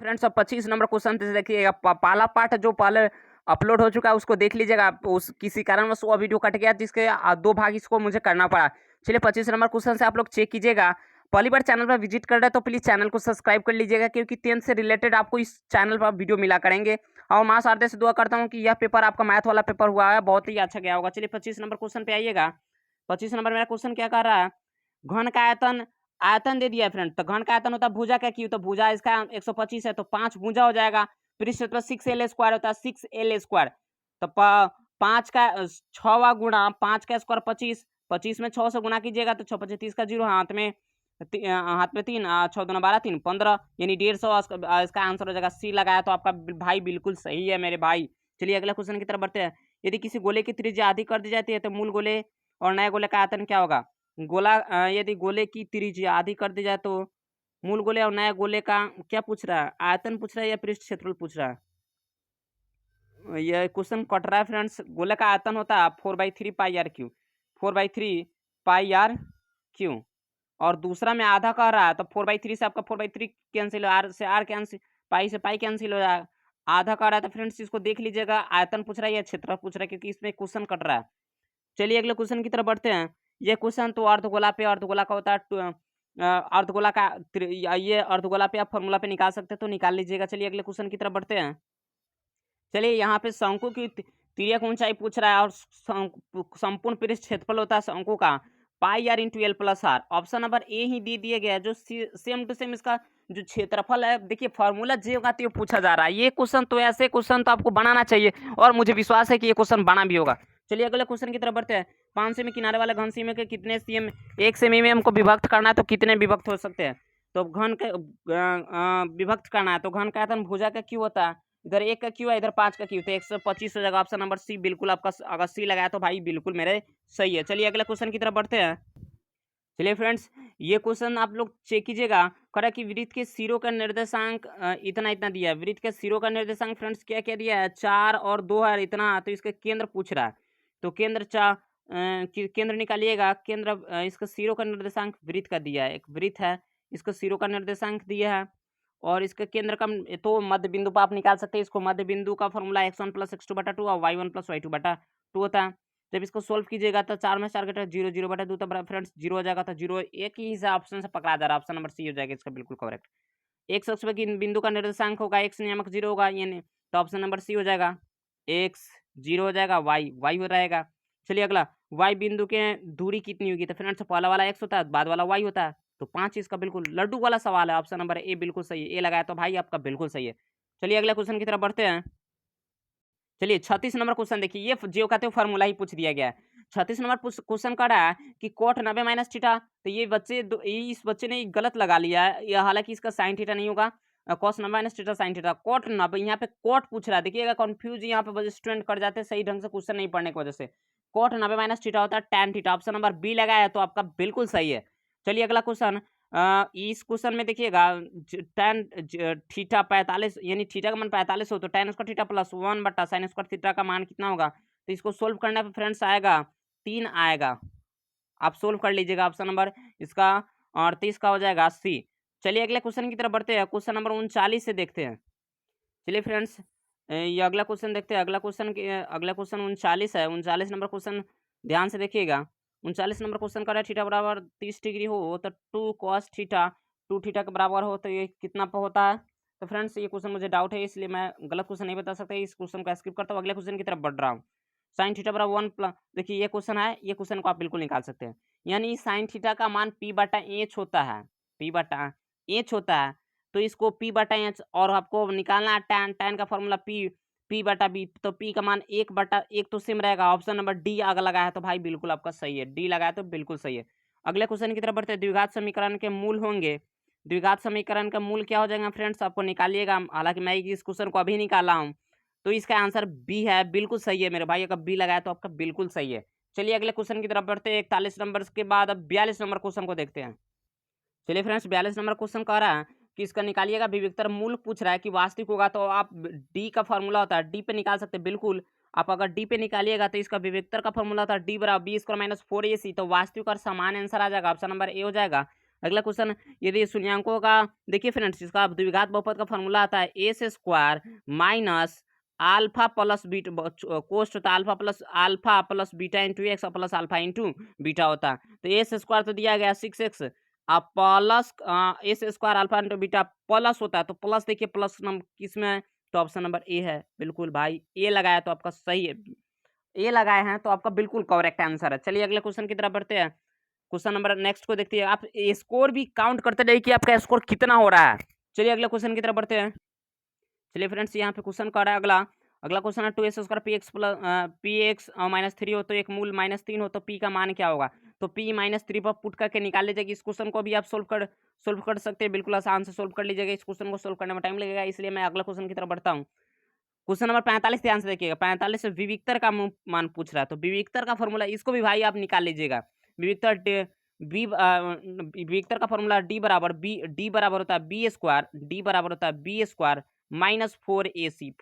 Friends अब 25 number question से देखिएगा, पहला पार्ट जो पहले अपलोड हो चुका है उसको देख लीजिएगा। उस किसी कारणवश वो वीडियो कट गया जिसके दो भाग इसको मुझे करना पड़ा। चलिए 25 नंबर क्वेश्चन से आप लोग चेक कीजिएगा। पहली बार चैनल पर विजिट कर रहे हैं तो प्लीज चैनल को सब्सक्राइब कर लीजिएगा, क्योंकि 10th से रिलेटेड आपको इस चैनल पर वीडियो मिला करेंगे। और मां शारदे से दुआ करता हूँ कि यह पेपर आपका मैथ वाला पेपर हुआ है बहुत ही अच्छा गया होगा। चलिए 25 नंबर क्वेश्चन पे आइएगा। 25 नंबर मेरा क्वेश्चन क्या कर रहा है, घन का आयतन आयतन दे दिया है फ्रेंड। तो घन का आयतन होता है भुजा का क्यू, तो भुजा इसका 125 है तो 5 भुजा हो जाएगा। पृष्ठ क्षेत्रफल 6l² होता है, 6l²। तो 5 का 6वां गुणा 5 का स्क्वायर 25, 25 में 6 से गुणा कीजिएगा तो 6 25 30 का 0, हाथ में 3 6 दूना 12 3 15 यानी 150। इसका आंसर हो जाएगा सी लगाया तो आपका भाई बिल्कुल सही है मेरे भाई। चलिए अगला क्वेश्चन की तरफ बढ़ते हैं। यदि किसी गोले की त्रिज्या आधी कर दी जाती है तो मूल गोले और नए गोले का आयतन क्या होगा। यदि गोले की त्रिज्या आधी कर दी जाए तो मूल गोले और नए गोले का क्या पूछ रहा है, आयतन पूछ रहा है या पृष्ठ क्षेत्रफल पूछ रहा है। यह क्वेश्चन कट रहा है फ्रेंड्स। गोले का आयतन होता है 4/3 pi r cube, 4/3 pi r cube. और दूसरा में आधा कह रहा है तो 4/3 से आपका 4/3 कैंसिल, आर से आर कैंसिल, पाई से पाई कैंसिल हो जाएगा। आधा कह रहा है तो फ्रेंड्स इसको देख लीजिएगा, आयतन पूछ रहा है या क्षेत्रफल पूछ रहा है, क्योंकि इसमें क्वेश्चन कट रहा है। चलिए अगले क्वेश्चन की तरफ बढ़ते हैं। ये क्वेश्चन तो अर्धगोला पे अर्धगोला का होता है, अर्धगोला का ये अर्धगोला पे आप फॉर्मूला पे निकाल सकते हैं तो निकाल लीजिएगा। चलिए अगले क्वेश्चन की तरफ बढ़ते हैं। चलिए यहाँ पे शंकु की तिर्यक ऊंचाई पूछ रहा है और संपूर्ण पृष्ठ क्षेत्रफल होता है शंकु का pi r into l plus r. Option number A ही दे दिया गया है, जो सेम टू सेम इसका जो क्षेत्रफल है। देखिए फॉर्मूला जे होगा तो पूछा जा रहा है। ये क्वेश्चन तो ऐसे क्वेश्चन तो आपको बनाना चाहिए और मुझे विश्वास है कि ये क्वेश्चन बना भी होगा। चलिए अगले क्वेश्चन की तरफ बढ़ते हैं। 5 सेमी किनारे वाले घन सीमे के कितने सीएम 1 सेमी में हमको विभक्त करना है तो कितने विभक्त हो सकते हैं। तो घन के विभक्त करना है तो घन का आयतन भुजा का क्यों होता है, इधर 1 का क्यू है इधर 5 का क्यू, तो 125 हो जाएगा। ऑप्शन नंबर सी बिल्कुल आपका, अगर सी लगाया तो भाई बिल्कुल मेरे सही है। चलिए अगले क्वेश्चन की तरफ बढ़ते हैं। चलिए फ्रेंड्स ये क्वेश्चन आप लोग चेक कीजिएगा। करा कि वृत्त के सिरों का निर्देशांक इतना इतना दिया है। वृत्त के सिरों का निर्देशांक फ्रेंड्स क्या क्या दिया है, 4 और 2 है इतना, तो इसका केंद्र पूछ रहा है। तो केंद्र निकालिएगा। केंद्र इसका सिरों का निर्देशांक वृत्त का दिया है, एक वृत्त है इसका सिरों का निर्देशांक दिया है और इसका केंद्र का तो मध्य बिंदु पर आप निकाल सकते हैं। इसको मध्य बिंदु का फॉर्मूला x1 + x2/2 और y1 + y2/2 होता है। जब इसको सोल्व कीजिएगा तो 4 में 4 घटा 0 0/2 तो फ्रेंड्स 0 हो जाएगा। तो 0 एक ही ऑप्शन से पकड़ा जा रहा है, ऑप्शन नंबर सी हो जाएगा इसका बिल्कुल करेक्ट। x अक्ष पे बिंदु का निर्देशांक होगा, x नियामक 0 होगा यानी, तो ऑप्शन नंबर सी हो जाएगा। x 0 हो जाएगा, y हो रहेगा। चलिए अगला, y बिंदु के दूरी कितनी होगी, तो फ्रेंड्स पहला वाला x होता है, बाद वाला y होता है, तो 5 इसका बिल्कुल लड्डू वाला सवाल है। ऑप्शन नंबर ए बिल्कुल सही है, ए लगाया तो भाई आपका बिल्कुल सही है। चलिए अगले क्वेश्चन की तरफ बढ़ते हैं। चलिए 36 नंबर क्वेश्चन देखिए, ये जो कहते हो फार्मूला ही पूछ दिया गया है। 36 नंबर क्वेश्चन कर रहा है कि कोट 90 - थीटा, तो ये इस बच्चे ने गलत लगा लिया है, हालांकि इसका साइन थीटा नहीं होगा, cos 90 - theta sine theta, cot 90 यहाँ पे कोट पूछ रहा है। देखिएगा कंफ्यूज यहाँ पे स्टूडेंट कर जाते हैं सही ढंग से क्वेश्चन नहीं पढ़ने की वजह से। कोट 90 - थीटा होता है tan theta, option number B लगाया तो आपका बिल्कुल सही है। चलिए अगला क्वेश्चन, इस क्वेश्चन में देखिएगा tan थीटा 45 यानी थीटा का मान 45 हो तो tan square theta plus 1/sin square theta का मान कितना होगा। तो इसको सोल्व करने पे फ्रेंड्स आएगा 3 आएगा, आप सोल्व कर लीजिएगा। ऑप्शन नंबर इसका 38 का हो जाएगा सी। चलिए अगले क्वेश्चन की तरफ बढ़ते हैं। क्वेश्चन नंबर 39 से देखते हैं। चलिए फ्रेंड्स ये अगला क्वेश्चन देखते हैं। अगला क्वेश्चन 39 है। 39 नंबर क्वेश्चन ध्यान से देखिएगा। 39 नंबर क्वेश्चन का थीटा बराबर 30 डिग्री हो तो 2 cos थीटा 2 थीटा के बराबर हो तो ये कितना पर होता है। तो फ्रेंड्स ये क्वेश्चन मुझे डाउट है इसलिए मैं गलत क्वेश्चन नहीं बता सकता, इस क्वेश्चन को स्किप करता हूँ। अगले क्वेश्चन की तरफ बढ़ रहा हूँ। साइन थीटा बराबर 1 देखिए ये क्वेश्चन है, ये क्वेश्चन को आप बिल्कुल निकाल सकते हैं। यानी साइन थीटा का मान p/h होता है, p/h होता है, तो इसको p/h और आपको निकालना है tan का फॉर्मूला p/b, तो p का मान 1/1 तो सेम रहेगा। ऑप्शन नंबर डी अगर लगाया तो भाई बिल्कुल आपका सही है, डी लगाया तो बिल्कुल सही है। अगले क्वेश्चन की तरफ बढ़ते हैं। द्विघात समीकरण के मूल होंगे, द्विघात समीकरण का मूल क्या हो जाएगा फ्रेंड्स आपको निकालिएगा, हालांकि मैं इस क्वेश्चन को अभी निकाला हूँ, तो इसका आंसर बी है, बिल्कुल सही है मेरे भाई। अगर बी लगाया तो आपका बिल्कुल सही है। चलिए अगले क्वेश्चन की तरफ बढ़ते हैं। 41 नंबर के बाद अब 42 नंबर क्वेश्चन को देखते हैं। चलिए फ्रेंड्स 42 नंबर क्वेश्चन कह रहा है कि इसका निकालिएगा विविक्तर मूल पूछ रहा है कि वास्तविक होगा तो आप डी का फॉर्मूला होता है, डी पे निकाल सकते हैं बिल्कुल। आप अगर डी पे निकालिएगा तो इसका विविक्तर का फॉर्मूला होता है डी बराबर b² - 4ac, तो वास्तविक और समान आंसर आ जाएगा। ऑप्शन नंबर ए हो जाएगा। अगला क्वेश्चन, यदि शून्यांकों का देखिए फ्रेंड्स, इसका द्विघात बहुपद का फॉर्मूला आता है ए से square minus alpha plus beta, कोस्ट होता है alpha plus beta into x plus alpha into beta होता है। तो ए से स्क्वायर तो दिया गया 6x प्लस ए से square alpha into beta plus होता है, तो प्लस देखिए प्लस नंबर किस में है, तो ऑप्शन नंबर ए है। बिल्कुल भाई ए लगाया तो आपका सही है, ए लगाए हैं तो आपका बिल्कुल करेक्ट आंसर है। चलिए अगले क्वेश्चन की तरफ बढ़ते हैं। क्वेश्चन नंबर नेक्स्ट को देखते हैं। आप स्कोर भी काउंट करते रहिए कि आपका स्कोर कितना हो रहा है। चलिए अगले क्वेश्चन की तरफ बढ़ते हैं। चलिए फ्रेंड्स, यहाँ पे क्वेश्चन कर रहा है अगला अगला क्वेश्चन है 2x square P x plus P x -3 हो तो एक मूल -3 हो तो पी का मान क्या होगा। तो पी -3 पर पुट करके निकाल लीजिएगा। इस क्वेश्चन को भी आप सोल्व कर सकते हैं, बिल्कुल आसान से सोल्व कर लीजिएगा। इस क्वेश्चन को सोल्व करने में टाइम लगेगा, इसलिए मैं अगला क्वेश्चन की तरफ बढ़ता हूँ। क्वेश्चन नंबर 45 ध्यान से देखिएगा। 45 से विविक्तर का मान पूछ रहा है, तो विविक्तर का फॉर्मूला इसको भी भाई आप निकाल लीजिएगा। विविक्तर का फॉर्मूला डी बराबर होता है बी स्क्वायर, डी बराबर होता है बी स्क्वायर माइनस 4ac,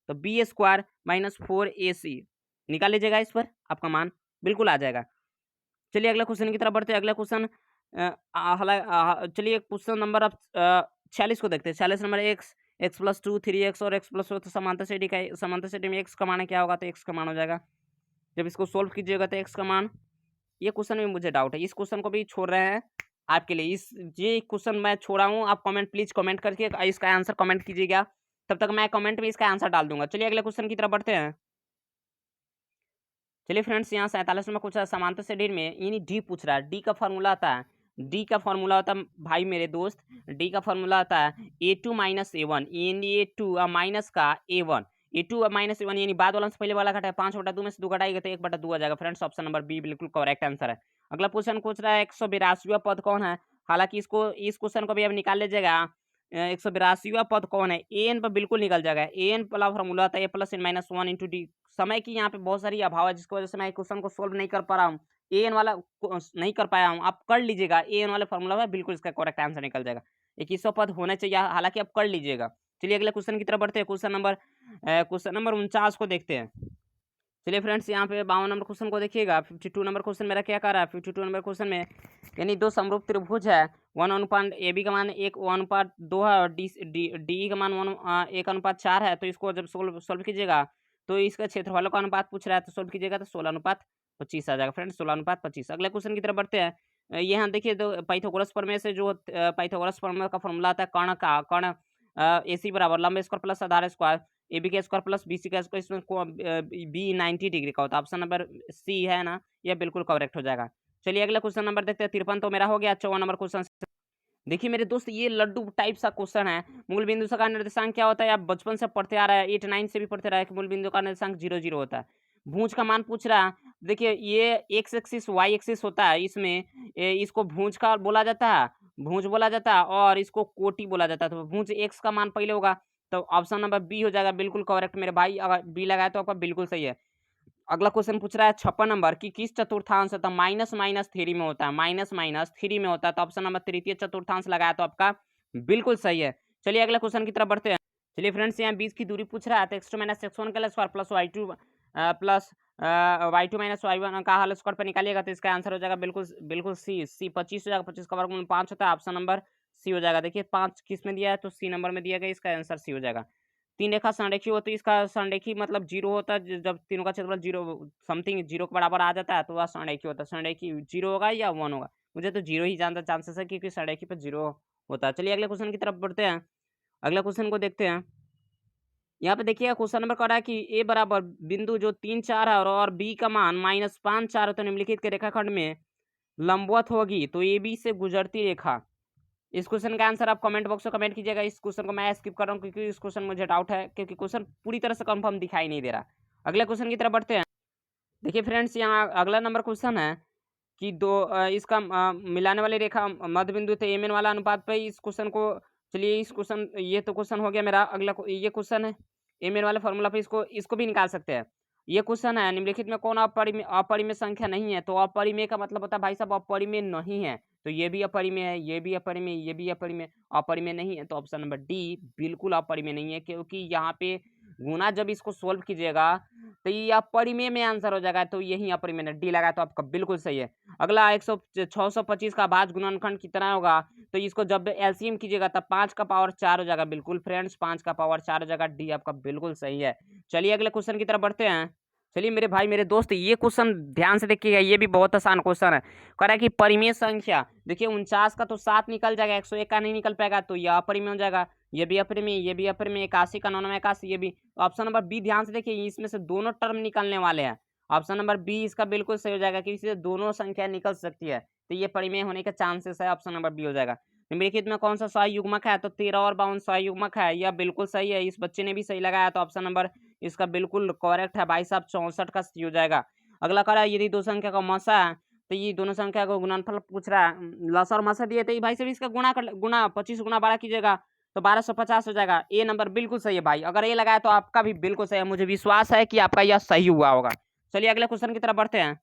तो बी स्क्वायर माइनस 4ac निकाल लीजिएगा। इस पर आपका मान बिल्कुल आ जाएगा। चलिए अगला क्वेश्चन की तरफ बढ़ते हैं। अगला क्वेश्चन चलिए क्वेश्चन नंबर 46 को देखते हैं। 46 नंबर x प्लस 2 3x और x प्लस 4, तो समांतर श्रेणी में x का मान क्या होगा, तो x का मान हो जाएगा। जब इसको सोल्व कीजिएगा तो x का मान, ये क्वेश्चन में मुझे डाउट है, इस क्वेश्चन को भी छोड़ रहे हैं आपके लिए। ये क्वेश्चन मैं छोड़ा हूँ, आप प्लीज कमेंट करके इसका आंसर कमेंट कीजिएगा, तब तक मैं कमेंट में इसका आंसर डाल दूंगा। चलिए अगले क्वेश्चन की तरफ बढ़ते हैं। चलिए फ्रेंड्स, यहाँ 47 में कुछ समांतर श्रेणी में यानी डी पूछ रहा है। डी का फॉर्मूला आता है भाई मेरे दोस्त, डी का फॉर्मूला आता है a2 माइनस a1 यानी a2 माइनस का a1, a2 माइनस a1 यानी बाद वाला से पहले वाला घटाए 5/2 में से 2 घटाएगा तो 1/2 आ जाएगा। फ्रेंड्स ऑप्शन नंबर बी बिल्कुल करेक्ट आंसर है। अगला क्वेश्चन पूछ रहा है 182वां पद कौन है। हालांकि इस क्वेश्चन को भी अब निकाल लीजिएगा। 182वां पद कौन है, an पर बिल्कुल निकल जाएगा। an वाला फॉर्मूला आता है a+n-1 इंटू डी। समय की यहाँ पे बहुत सारी अभाव है, जिसकी वजह से मैं क्वेश्चन को सोल्व नहीं कर पा रहा हूँ, an वाला नहीं कर पाया हूँ। आप कर लीजिएगा, an वाले फॉर्मूला में बिल्कुल इसका करेक्ट आंसर निकल जाएगा। 21वां पद होना चाहिए, हालांकि आप कर लीजिएगा। चलिए अगले क्वेश्चन की तरफ बढ़ते हैं। क्वेश्चन नंबर 49 को देखते हैं। चलिए फ्रेंड्स, यहाँ पे 52 नंबर क्वेश्चन को देखिएगा। 52 नंबर क्वेश्चन मेरा क्या कर रहा है। 52 नंबर क्वेश्चन में यानी दो समरूप त्रिभुज है, 1:ab का मान 1:2 है और डी का मान 1:4 है। तो इसको जब सोल्व कीजिएगा तो इसका क्षेत्रफलों का अनुपात पूछ रहा है, तो सोल्व कीजिएगा तो 16:25 आ जाएगा। फ्रेंड्स 16:25। अगले क्वेश्चन की तरफ बढ़ते हैं। यहाँ देखिए, दो पाइथागोरस प्रमेय से जो पाइथागोरस प्रमेय का फॉर्मूला आता है कर्ण AC बराबर लंब स्क्वायर प्लस आधार स्क्वायर AB का स्क्वायर प्लस BC का स्क्वायर, इसमें बी 90 डिग्री का होता है। ऑप्शन नंबर सी है ना, यह बिल्कुल करेक्ट हो जाएगा। चलिए अगला क्वेश्चन नंबर देखते हैं। 53 तो मेरा हो गया। 54 नंबर क्वेश्चन देखिए मेरे दोस्त, ये लड्डू टाइप सा क्वेश्चन है। मूल बिंदु का निर्देशांक क्या होता है, आप बचपन से पढ़ते आ रहा है, 8 9 से भी पढ़ते रहा है कि मूल बिंदु का निर्देशांक 0 0 होता है। भुज का मान पूछ रहा है। देखिए ये एक्स एक्सिस वाई एक्सिस होता है, इसमें इसको भुज का बोला जाता है, भुज बोला जाता है, और इसको कोटि बोला जाता है। तो भुज एक्स का मान पहले होगा, तो ऑप्शन नंबर बी हो जाएगा बिल्कुल करेक्ट मेरे भाई। अगर बी लगाया तो आपका बिल्कुल सही है। अगला क्वेश्चन पूछ रहा है 56 नंबर की किस चतुर्थांश होता है, -3 में होता है, -3 में होता है। तो ऑप्शन नंबर तृतीय चतुर्थांश लगाया तो आपका बिल्कुल सही है। चलिए अगला क्वेश्चन की तरफ बढ़ते हैं। चलिए फ्रेंड्स, यहाँ 20 की दूरी पूछ रहा है, तो x2 - x1 का स्क्वायर प्लस y2 - y1 का होल स्क्वायर पर निकालिएगा तो इसका आंसर हो जाएगा बिल्कुल सी 25 हो जाएगा। 25 का वर्गमूल 5 होता है, ऑप्शन नंबर सी हो जाएगा। देखिए 5 किस में दिया है, तो सी नंबर में दिया गया, इसका आंसर सी हो जाएगा। 3 रेखा संरेखी होती है, इसका संरेखी मतलब 0 होता है। जब तीनों का क्षेत्रफल 0 समथिंग 0 के बराबर आ जाता है तो वह संरेखी होता है। संरेखी 0 होगा या 1 होगा, मुझे तो 0 ही जानता चांसेस है, क्योंकि संरेखी पर 0 होता है। चलिए अगले क्वेश्चन की तरफ बढ़ते हैं। अगला क्वेश्चन को देखते हैं। यहाँ पे देखिए क्वेश्चन नंबर कह रहा है कि ए बराबर बिंदु जो 3 4 है और बी का मान -5 4 है, तो निम्नलिखित के रेखाखंड में लंबवत होगी, तो ए बी से गुजरती रेखा। इस क्वेश्चन का आंसर आप कमेंट बॉक्स में कमेंट कीजिएगा। इस क्वेश्चन को मैं स्किप कर रहा हूँ, क्योंकि इस क्वेश्चन मुझे डाउट है, क्योंकि क्वेश्चन पूरी तरह से कंफर्म दिखाई नहीं दे रहा। अगले क्वेश्चन की तरफ बढ़ते हैं। देखिए फ्रेंड्स, यहाँ अगला नंबर क्वेश्चन है कि इसका मिलाने वाली रेखा मध्य बिंदु थे एम एन वाला अनुपात पे इस क्वेश्चन को। चलिए इस क्वेश्चन, ये तो क्वेश्चन हो गया मेरा। अगला ये क्वेश्चन है एम एन वाले फॉर्मूला पे, इसको भी निकाल सकते हैं। ये क्वेश्चन है निम्नलिखित में कौन अपरिमेय संख्या नहीं है। तो अपरिमेय का मतलब होता है भाई साहब अपरिमेय नहीं है, तो ये भी अपरिमेय है, ये भी अपरिमेय, ये भी अपरिमेय नहीं है। तो ऑप्शन नंबर डी बिल्कुल अपरिमेय नहीं है, क्योंकि यहाँ पे गुना जब इसको सोल्व कीजिएगा तो ये आप परिमेय में आंसर हो जाएगा, तो यही अपरिमेय में डी लगा तो आपका बिल्कुल सही है। अगला 625 का भाज्य गुणनखंड कितना होगा, तो इसको जब एलसीएम कीजिएगा तब 5 का पावर 4 हो जाएगा। बिल्कुल फ्रेंड्स 5 का पावर 4 हो जाएगा, डी आपका बिल्कुल सही है। चलिए अगले क्वेश्चन की तरफ बढ़ते हैं। चलिए मेरे भाई मेरे दोस्त, ये क्वेश्चन ध्यान से देखिएगा, ये भी बहुत आसान क्वेश्चन है। कह रहा है कि परिमेय संख्या, देखिए 49 का तो 7 निकल जाएगा, 101 का नहीं निकल पाएगा, तो यह अपरिमेय हो जाएगा। ये भी अपरिमेय, ये भी अपरिमेय, 81 का 99 81, ये भी। ऑप्शन नंबर बी ध्यान से देखिए, इसमें से दोनों टर्म निकलने वाले हैं। ऑप्शन नंबर बी इसका बिल्कुल सही हो जाएगा, क्योंकि इससे दोनों संख्या निकल सकती है, तो ये परिमेय होने के चांसेस है। ऑप्शन नंबर बी हो जाएगा। निम्नलिखित में कौन सा सहयुग्मक है, तो 13 और 52 सहयुग्मक है, यह बिल्कुल सही है। इस बच्चे ने भी सही लगाया, तो ऑप्शन नंबर इसका बिल्कुल करेक्ट है भाई साहब, 64 का सी हो जाएगा। अगला कह रहा है यदि दो संख्या का मसा है, तो ये दोनों संख्या को गुणनफल पूछ रहा है, लसा और मसा दिए, तो ये भाई साहब इसका गुणा 25 गुणा 12 कीजिएगा तो 1250 हो जाएगा। ए नंबर बिल्कुल सही है भाई, अगर ए लगाया तो आपका भी बिल्कुल सही है, मुझे विश्वास है कि आपका यह सही हुआ होगा। चलिए अगले क्वेश्चन की तरफ बढ़ते हैं।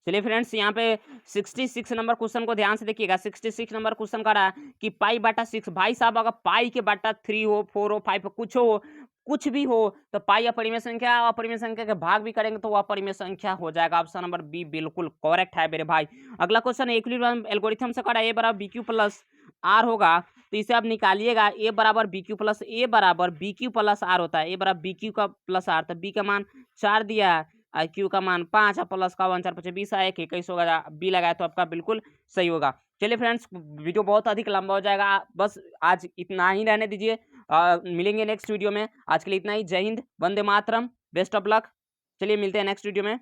चलिए फ्रेंड्स यहाँ पे 66 नंबर क्वेश्चन को ध्यान से देखिएगा। 66 नंबर क्वेश्चन कर रहा है कि पाई बटा 6, भाई साहब अगर पाई के बटा 3 हो, 4 हो, 5 हो, कुछ भी हो, तो पाई अपरिमेय संख्या, अपरिमेय संख्या के भाग भी करेंगे तो वह अपरिमेय संख्या हो जाएगा। ऑप्शन नंबर बी बिल्कुल करेक्ट है मेरे भाई। अगला क्वेश्चन इक्विलिब्रियम एल्गोरिथम से कर रहा है, ए बराबर बी क्यू प्लस आर होगा, तो इसे आप निकालिएगा। ए बराबर बी क्यू प्लस आर होता है, ए बराबर बी क्यू का प्लस आर, तो बी का मान 4 दिया है, आई क्यू का मान 5 है, प्लस का 1 4 5 20 है, 21 होगा, बी लगाया तो आपका बिल्कुल सही होगा। चलिए फ्रेंड्स वीडियो बहुत अधिक लंबा हो जाएगा, बस आज इतना ही रहने दीजिए। मिलेंगे नेक्स्ट वीडियो में, आज के लिए इतना ही। जय Hind, Vande Mataram, best of luck. चलिए मिलते हैं नेक्स्ट वीडियो में।